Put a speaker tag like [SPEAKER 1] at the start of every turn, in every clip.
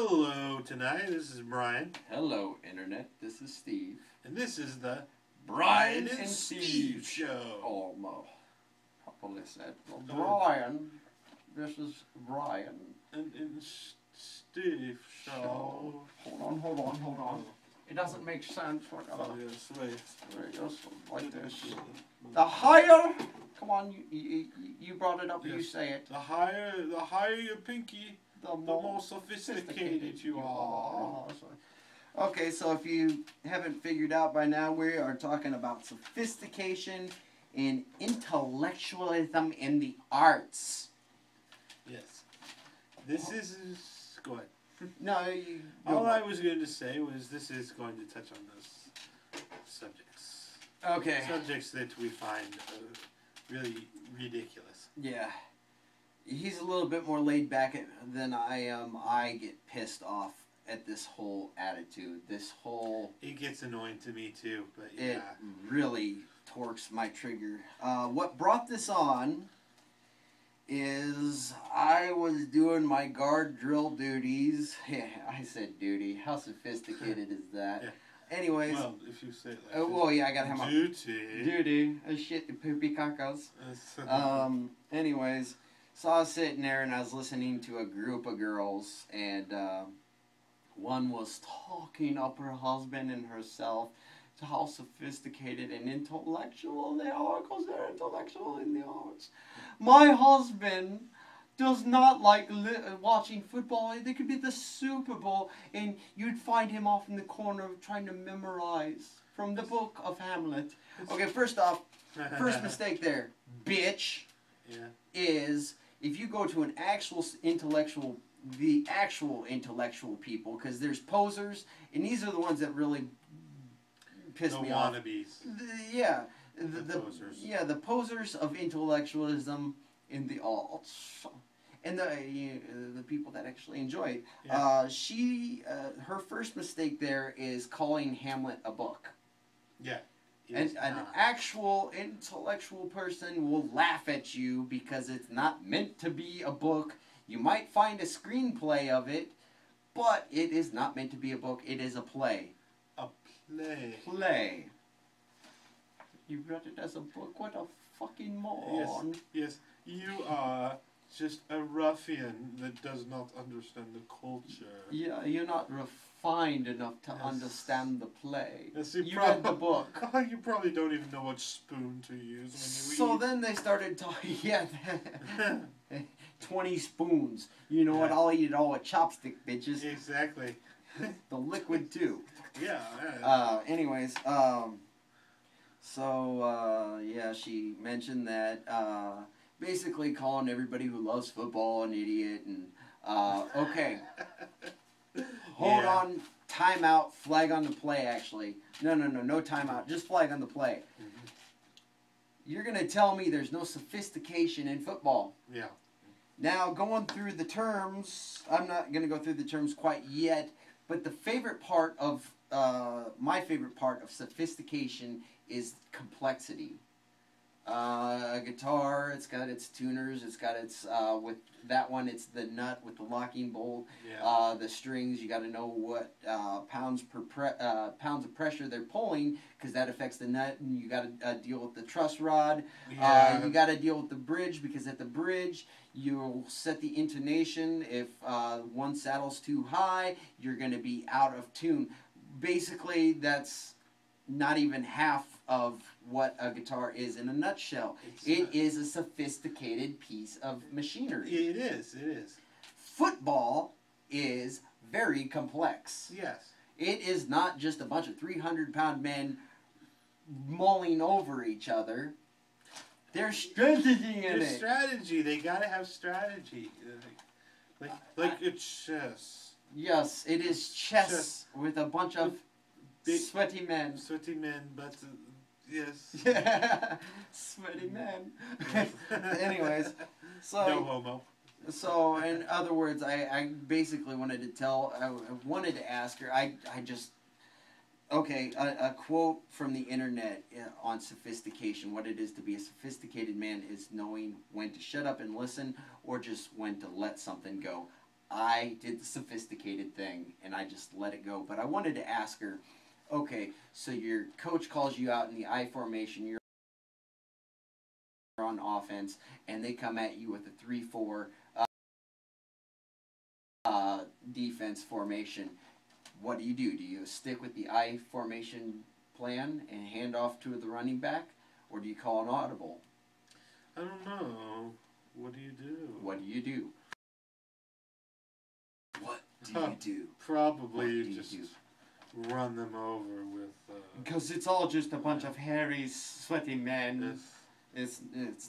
[SPEAKER 1] Hello tonight, this is Brian.
[SPEAKER 2] Hello, Internet. This is Steve.
[SPEAKER 1] And this is the
[SPEAKER 2] Brian and Steve
[SPEAKER 1] Show.
[SPEAKER 2] Oh, no. Properly said. Well, Brian. This is Brian.
[SPEAKER 1] And Steve Show.
[SPEAKER 2] Hold on. It doesn't make sense.
[SPEAKER 1] Oh, yes, wait.
[SPEAKER 2] Just like this. The higher. Come on, you brought it up.
[SPEAKER 1] Yes.
[SPEAKER 2] You say it.
[SPEAKER 1] The higher your pinky, the more sophisticated you are.
[SPEAKER 2] Okay, so if you haven't figured out by now, we are talking about sophistication and intellectualism in the arts.
[SPEAKER 1] Yes. This is... Go ahead.
[SPEAKER 2] No,
[SPEAKER 1] all I was going to say was this is going to touch on those subjects.
[SPEAKER 2] Okay.
[SPEAKER 1] Subjects that we find really ridiculous.
[SPEAKER 2] Yeah. He's a little bit more laid back than I am. I get pissed off at this whole attitude.
[SPEAKER 1] It gets annoying to me too, but yeah.
[SPEAKER 2] It really torques my trigger. What brought this on is I was doing my guard drill duties. Yeah, I said duty. How sophisticated is that?
[SPEAKER 1] Yeah.
[SPEAKER 2] Anyways.
[SPEAKER 1] Well, if you say that.
[SPEAKER 2] Well, yeah, I gotta have my
[SPEAKER 1] duty.
[SPEAKER 2] Duty. Shit, the poopy cacos. Anyways. So I was sitting there and I was listening to a group of girls, and one was talking up her husband and herself to how sophisticated and intellectual they are, because they're intellectual in the arts. My husband does not like watching football. They could be the Super Bowl, and you'd find him off in the corner trying to memorize from the book of Hamlet. Okay, first off, first mistake there, bitch, is if you go to an actual intellectual, the actual intellectual people, because there's posers, and these are the ones that really piss me off.
[SPEAKER 1] The wannabes.
[SPEAKER 2] The
[SPEAKER 1] posers.
[SPEAKER 2] Yeah, the posers of intellectualism in the arts, and the people that actually enjoy it. Yeah. Her first mistake there is calling Hamlet a book.
[SPEAKER 1] Yeah.
[SPEAKER 2] And an actual intellectual person will laugh at you because it's not meant to be a book. You might find a screenplay of it, but it is not meant to be a book. It is a play.
[SPEAKER 1] A play.
[SPEAKER 2] Play. You read it as a book? What a fucking moron.
[SPEAKER 1] Yes. You are just a ruffian that does not understand the culture.
[SPEAKER 2] Yeah, you're not refined enough to understand the play.
[SPEAKER 1] Yes,
[SPEAKER 2] you read the book.
[SPEAKER 1] You probably don't even know what spoon to use when you eat.
[SPEAKER 2] So then they started talking, 20 spoons. You know what, I'll eat it all with chopstick, bitches.
[SPEAKER 1] Exactly.
[SPEAKER 2] The liquid too.
[SPEAKER 1] Yeah.
[SPEAKER 2] Anyways, she mentioned that, basically calling everybody who loves football an idiot, and, okay. Hold on, timeout, flag on the play, actually. No timeout, just flag on the play. Mm-hmm. You're going to tell me there's no sophistication in football.
[SPEAKER 1] Yeah.
[SPEAKER 2] Now, going through the terms, I'm not going to go through the terms quite yet, but the favorite part of, my favorite part of sophistication is complexity. A guitar, it's got its tuners, it's got its, with that one, it's the nut with the locking bolt. Yeah. The strings, you got to know what pounds of pressure they're pulling, because that affects the nut, and you got to deal with the truss rod. Yeah. You got to deal with the bridge, because at the bridge, you'll set the intonation. If one saddle's too high, you're going to be out of tune. Basically, that's not even half of what a guitar is in a nutshell. It is a sophisticated piece of machinery.
[SPEAKER 1] It is.
[SPEAKER 2] Football is very complex.
[SPEAKER 1] Yes.
[SPEAKER 2] It is not just a bunch of 300-pound men mulling over each other. There's strategy in it.
[SPEAKER 1] There's strategy. They gotta have strategy. Like a chess.
[SPEAKER 2] Yes, it is chess with a bunch of sweaty men.
[SPEAKER 1] Sweaty men, but... yes.
[SPEAKER 2] Sweaty man. Anyways, so
[SPEAKER 1] no homo.
[SPEAKER 2] So in other words, I basically wanted to ask her. A quote from the internet on sophistication. What it is to be a sophisticated man is knowing when to shut up and listen, or just when to let something go. I did the sophisticated thing, and I just let it go. But I wanted to ask her, okay, so your coach calls you out in the I formation, you're on offense, and they come at you with a 3-4 defense formation. What do? Do you stick with the I formation plan and hand off to the running back, or do you call an audible?
[SPEAKER 1] I don't know. What do you do?
[SPEAKER 2] What do you do? What do you do?
[SPEAKER 1] Probably you just run them over with...
[SPEAKER 2] Because it's all just a bunch of hairy, sweaty men. It's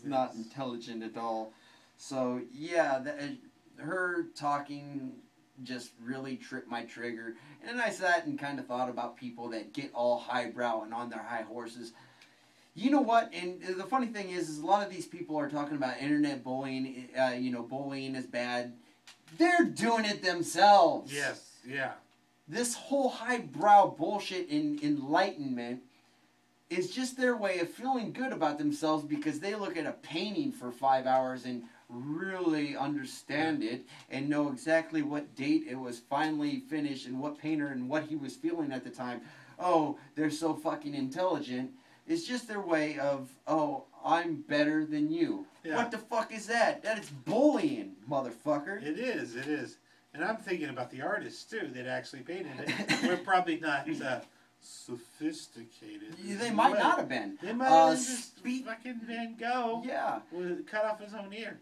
[SPEAKER 2] not intelligent at all. So, yeah, her talking just really tripped my trigger. And I sat and kind of thought about people that get all highbrow and on their high horses. You know what? And the funny thing is a lot of these people are talking about internet bullying. Bullying is bad. They're doing it themselves.
[SPEAKER 1] Yes, yeah.
[SPEAKER 2] This whole highbrow bullshit in enlightenment is just their way of feeling good about themselves because they look at a painting for 5 hours and really understand it and know exactly what date it was finally finished and what painter and what he was feeling at the time. Oh, they're so fucking intelligent. It's just their way of, oh, I'm better than you. Yeah. What the fuck is that? That is bullying, motherfucker.
[SPEAKER 1] It is. And I'm thinking about the artists, too, that actually painted it. We're probably not sophisticated.
[SPEAKER 2] They might not have been.
[SPEAKER 1] They might have just fucking Van Gogh.
[SPEAKER 2] Yeah.
[SPEAKER 1] Would cut off his own ear.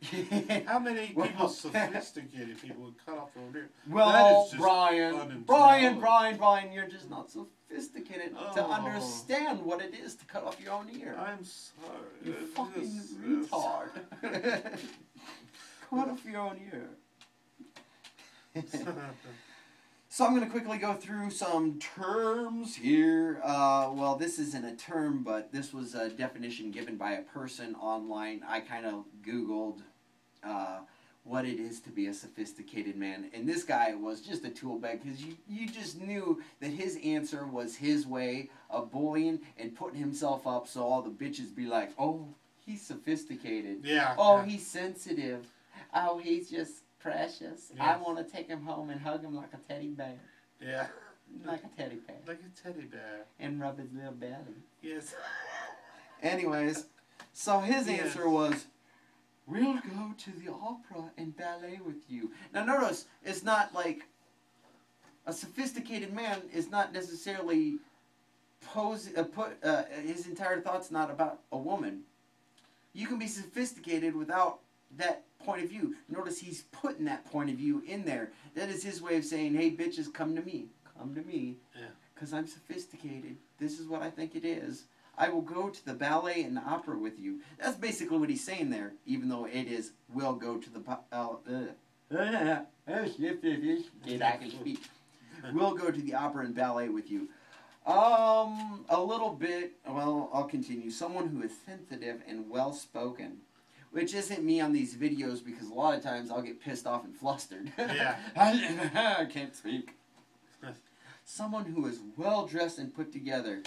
[SPEAKER 1] How many people, sophisticated people, would cut off their own ear?
[SPEAKER 2] Well, Brion, you're just not sophisticated to understand what it is to cut off your own ear.
[SPEAKER 1] I'm sorry.
[SPEAKER 2] You fucking retard. Cut off your own ear. So I'm going to quickly go through some terms here. Well, this isn't a term, but this was a definition given by a person online. I kind of Googled what it is to be a sophisticated man. And this guy was just a tool bag because you just knew that his answer was his way of bullying and putting himself up so all the bitches be like, oh, he's sophisticated.
[SPEAKER 1] Yeah.
[SPEAKER 2] Oh, he's sensitive. Oh, he's just precious.
[SPEAKER 1] Yes.
[SPEAKER 2] I want to take him home and hug him like a teddy bear.
[SPEAKER 1] Yeah.
[SPEAKER 2] Like a teddy bear.
[SPEAKER 1] Like a teddy bear.
[SPEAKER 2] And rub his little belly.
[SPEAKER 1] Yes.
[SPEAKER 2] Anyways, so his answer was, we'll go to the opera and ballet with you. Now notice, it's not like a sophisticated man is not necessarily his entire thought's not about a woman. You can be sophisticated without that point of view. Notice he's putting that point of view in there. That is his way of saying, hey, bitches, come to me. Come to me. Yeah. Because I'm sophisticated. This is what I think it is. I will go to the ballet and the opera with you. That's basically what he's saying there, even though it is, we'll go to the... I can speak. We'll go to the opera and ballet with you. A little bit, well, I'll continue. Someone who is sensitive and well-spoken. Which isn't me on these videos because a lot of times I'll get pissed off and flustered. Yeah. I can't speak. Someone who is well-dressed and put together.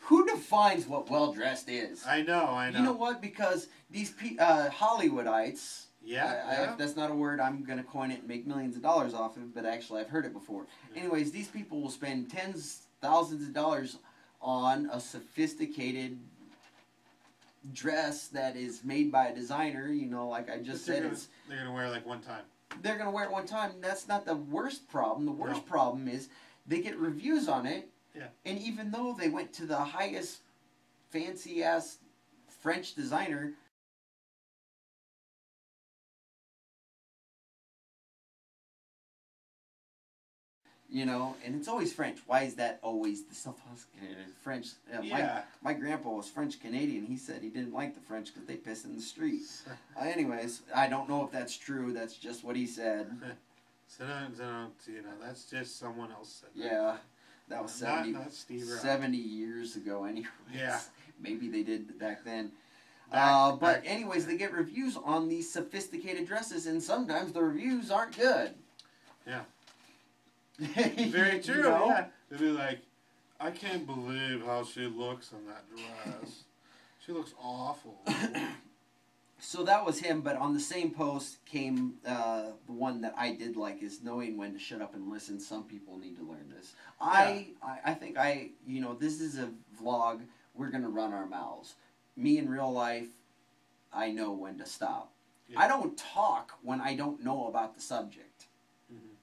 [SPEAKER 2] Who defines what well-dressed is?
[SPEAKER 1] I know.
[SPEAKER 2] You know what? Because these Hollywoodites...
[SPEAKER 1] Yeah,
[SPEAKER 2] if that's not a word, I'm going to coin it and make millions of dollars off of it, but actually I've heard it before. Yeah. Anyways, these people will spend thousands of dollars on a sophisticated dress that is made by a designer, like I just said.
[SPEAKER 1] They're going to wear it like one time.
[SPEAKER 2] They're going to wear it one time. That's not the worst problem. The worst problem is they get reviews on it, and even though they went to the highest fancy-ass French designer, and it's always French. Why is that always the sophisticated French? My grandpa was French-Canadian. He said he didn't like the French because they piss in the street. Anyways, I don't know if that's true. That's just what he said.
[SPEAKER 1] So, that's just someone else said that.
[SPEAKER 2] Yeah, that was 70 years ago anyways.
[SPEAKER 1] Yeah.
[SPEAKER 2] Maybe they did back then. But anyways, they get reviews on these sophisticated dresses, and sometimes the reviews aren't good.
[SPEAKER 1] Yeah. Very true, yeah. They'd be like, I can't believe how she looks in that dress. She looks awful.
[SPEAKER 2] So that was him, but on the same post came the one that I did like is knowing when to shut up and listen. Some people need to learn this. I think this is a vlog. We're going to run our mouths. Me in real life, I know when to stop. Yeah. I don't talk when I don't know about the subject. Mm-hmm.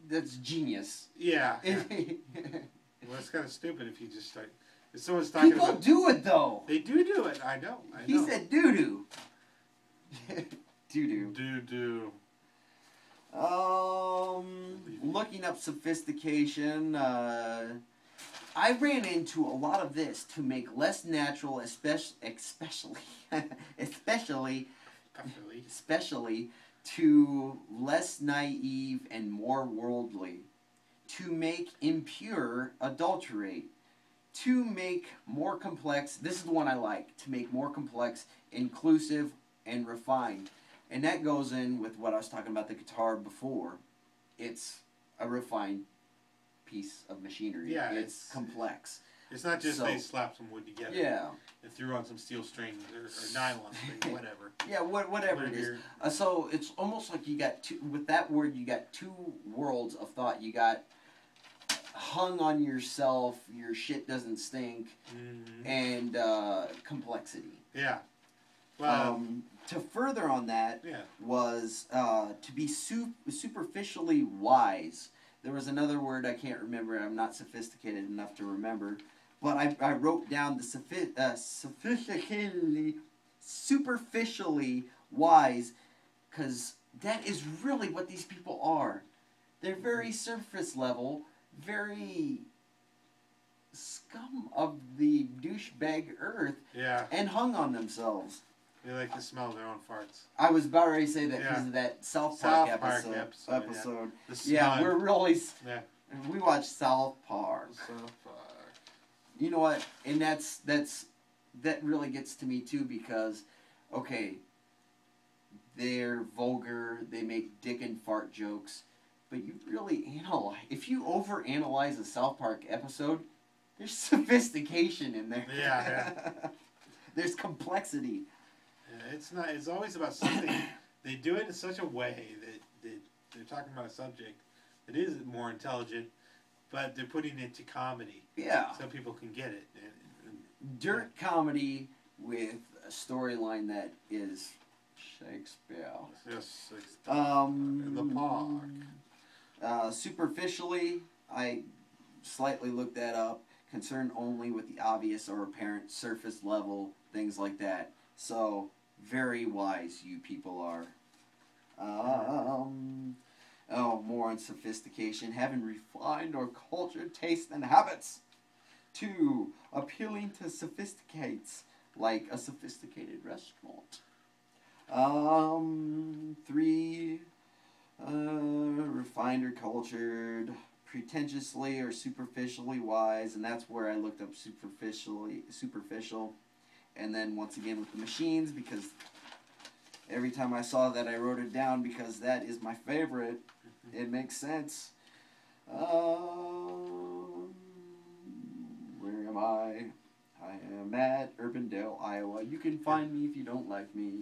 [SPEAKER 2] That's genius.
[SPEAKER 1] Yeah. Well, it's kind of stupid if you just start... If someone's talking
[SPEAKER 2] People do it, though.
[SPEAKER 1] They do it. I know.
[SPEAKER 2] He said doo-doo. Doo-doo.
[SPEAKER 1] Doo-doo.
[SPEAKER 2] Looking up sophistication, I ran into a lot of this to make less natural, especially to less naive and more worldly, to make impure, adulterate, to make more complex, this is the one I like, to make more complex, inclusive, and refined. And that goes in with what I was talking about the guitar before. It's a refined piece of machinery. Yeah, it's complex.
[SPEAKER 1] It's not just they slapped some wood together.
[SPEAKER 2] Yeah.
[SPEAKER 1] And threw on some steel strings or nylon strings, whatever.
[SPEAKER 2] Yeah, whatever it is. So it's almost like you got two, with that word, you got two worlds of thought. You got hung on yourself, your shit doesn't stink, and complexity.
[SPEAKER 1] Yeah.
[SPEAKER 2] Well, to further on that was to be superficially wise. There was another word I can't remember. I'm not sophisticated enough to remember. But I wrote down the superficially wise, because that is really what these people are. They're very surface level, very scum of the douchebag earth, and hung on themselves.
[SPEAKER 1] They like to smell their own farts.
[SPEAKER 2] I was about ready to say that because of that South Park episode. Yeah, we're really... Yeah. We watch South Park. You know what? And that really gets to me too because, okay, they're vulgar, they make dick and fart jokes, but you really analyze... If you overanalyze a South Park episode, there's sophistication in there.
[SPEAKER 1] Yeah.
[SPEAKER 2] There's complexity.
[SPEAKER 1] It's always about something. They do it in such a way that they're talking about a subject that is more intelligent, but they're putting it to comedy. Yeah. So people can get it.
[SPEAKER 2] Dirt comedy with a storyline that is Shakespeare.
[SPEAKER 1] Yes, in the park.
[SPEAKER 2] Superficially, I slightly looked that up. Concerned only with the obvious or apparent surface level, things like that. So... very wise you people are. More on sophistication. Having refined or cultured tastes and habits. 2. Appealing to sophisticates, like a sophisticated restaurant. 3. Refined or cultured. Pretentiously or superficially wise. And that's where I looked up superficial. And then once again with the machines, because every time I saw that I wrote it down because that is my favorite. It makes sense. Where am I? I am at Urbandale, Iowa. You can find me if you don't like me.